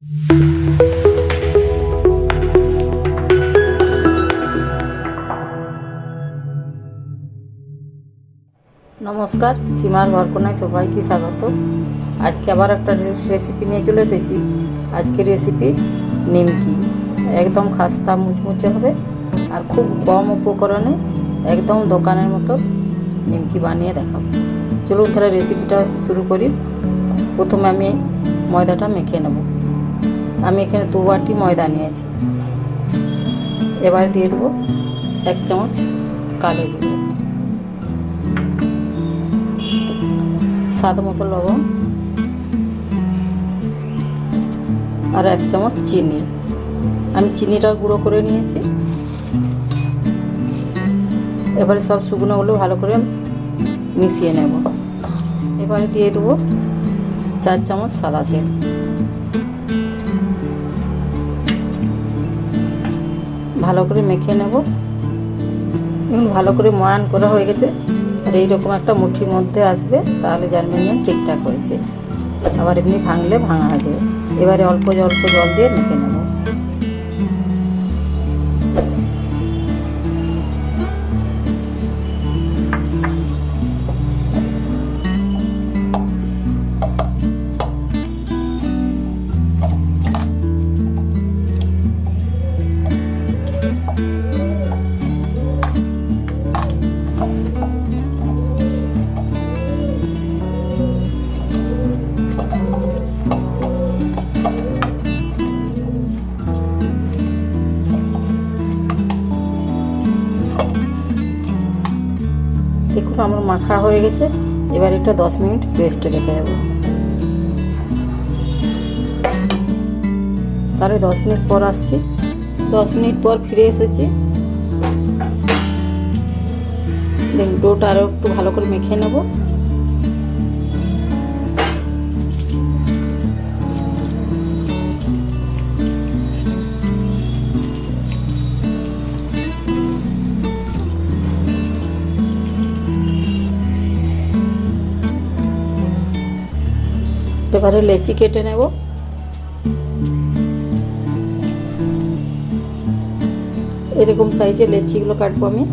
নমস্কার, সীমার ঘরকোনায় সবাইকে স্বাগত। আজকে আবার একটা রেসিপি নিয়ে চলে এসেছি। আজকে রেসিপি নিমকি। একদম খাস্তা মুচমুচে হবে আর খুব কম উপকরণে একদম দোকানের মতো নিমকি বানিয়ে দেখাবো। চলুন তাহলে রেসিপিটা শুরু করি। প্রথমে আমি ময়দাটা মেখে নেব। আমি এখানে 2 বাটি ময়দা নিয়েছি। এবার দিয়ে দেবো 1 চামচ কালো জিরে, স্বাদ মতো লবণ আর 1 চামচ চিনি। আমি চিনিটা গুঁড়ো করে নিয়েছি। এবারে সব শুকনোগুলো ভালো করে মিশিয়ে নেব। এবারে দিয়ে দেবো 4 চামচ সাদা তেল। ভালো করে মেখে নেব। এখন ভালো করে ময়ান করা হয়ে গেছে আর এইরকম একটা মুঠির মধ্যে আসবে, তাহলে জানবেন যে ঠিকঠাক হয়েছে। আবার এমনি ভাঙলে ভাঙা হয়ে যাবে। এবারে অল্প অল্প জল দিয়ে মেখে নেব। দেখুন আমার মাখা হয়ে গেছে। এবার এটা 10 মিনিট রেস্টে রেখে দেবো। তাহলে 10 মিনিট পর আসছি। 10 মিনিট পর ফিরে এসেছি। দেখুন ডোটা আরও একটু ভালো করে মেখে নেব। এবারে লেচি কেটে নেব। এরকম সাইজের লেচিগুলো কাটবো আমি।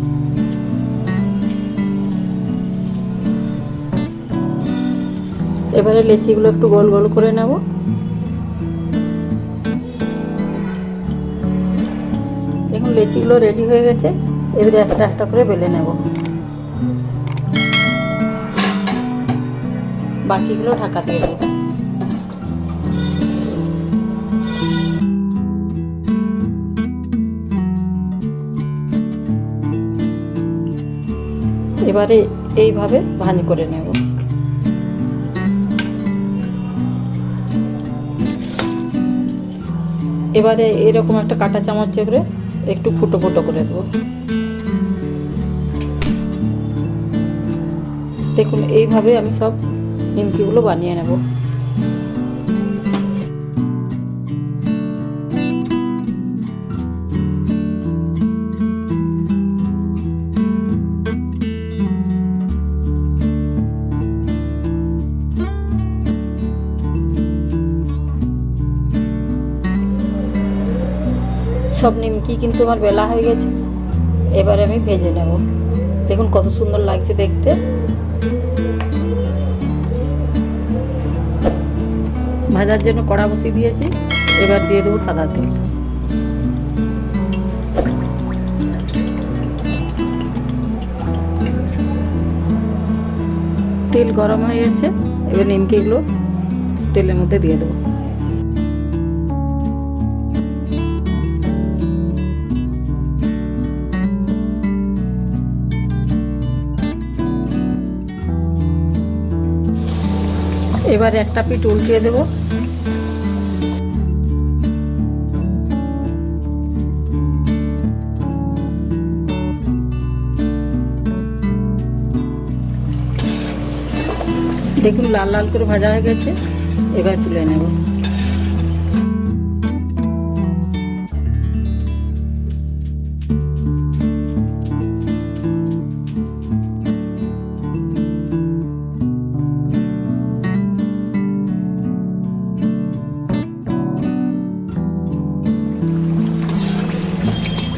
এবারে লেচিগুলো একটু গোল গোল করে নেব। দেখুন লেচিগুলো রেডি হয়ে গেছে। এবারে একটা একটা করে বেলে নেব। বাকিগুলো ঢাকাতে দেবো। এবারে এইভাবে ভাঁজ করে নেব। এবারে এরকম একটা কাঁটা চামচ করে একটু ফুটো ফুটো করে দেবো। দেখুন এইভাবে আমি সব নিমকিগুলো বানিয়ে নেব। সব নিমকি কিন্তু আমার বেলা হয়ে গেছে। এবারে আমি ভেজে নেব। দেখুন কত সুন্দর লাগছে দেখতে। ভাজার জন্য কড়া বসিয়ে দিয়েছি। এবার দিয়ে দেবো সাদা তেল। তেল গরম হয়ে গেছে। এবার নিমকিগুলো তেলের মধ্যে দিয়ে দেবো। এবারে একটা পিঠ উল্টিয়ে দেব। দেখুন লাল লাল করে ভাজা হয়ে গেছে। এবার তুলে নেব।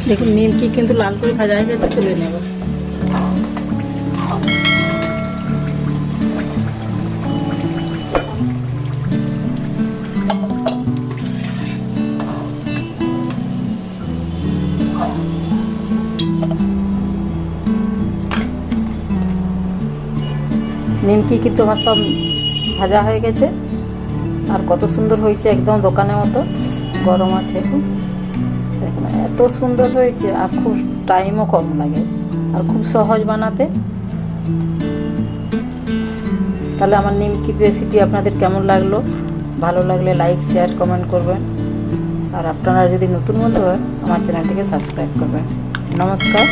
দেখুন নিমকি কিন্তু লাল করে ভাজা হয়ে গেছে, তুলে নেব। নিমকি কিন্তু আমার সব ভাজা হয়ে গেছে, আর কত সুন্দর হয়েছে, একদম দোকানের মতো গরম আছে এখন। দেখুন এত সুন্দর হয়েছে, আর খুব টাইমও কম লাগে, আর খুব সহজ বানাতে। তাহলে আমার নিমকির রেসিপি আপনাদের কেমন লাগলো? ভালো লাগলে লাইক, শেয়ার, কমেন্ট করবেন। আর আপনারা যদি নতুন বন্ধু হয় আমার চ্যানেলটিকে সাবস্ক্রাইব করবেন। নমস্কার।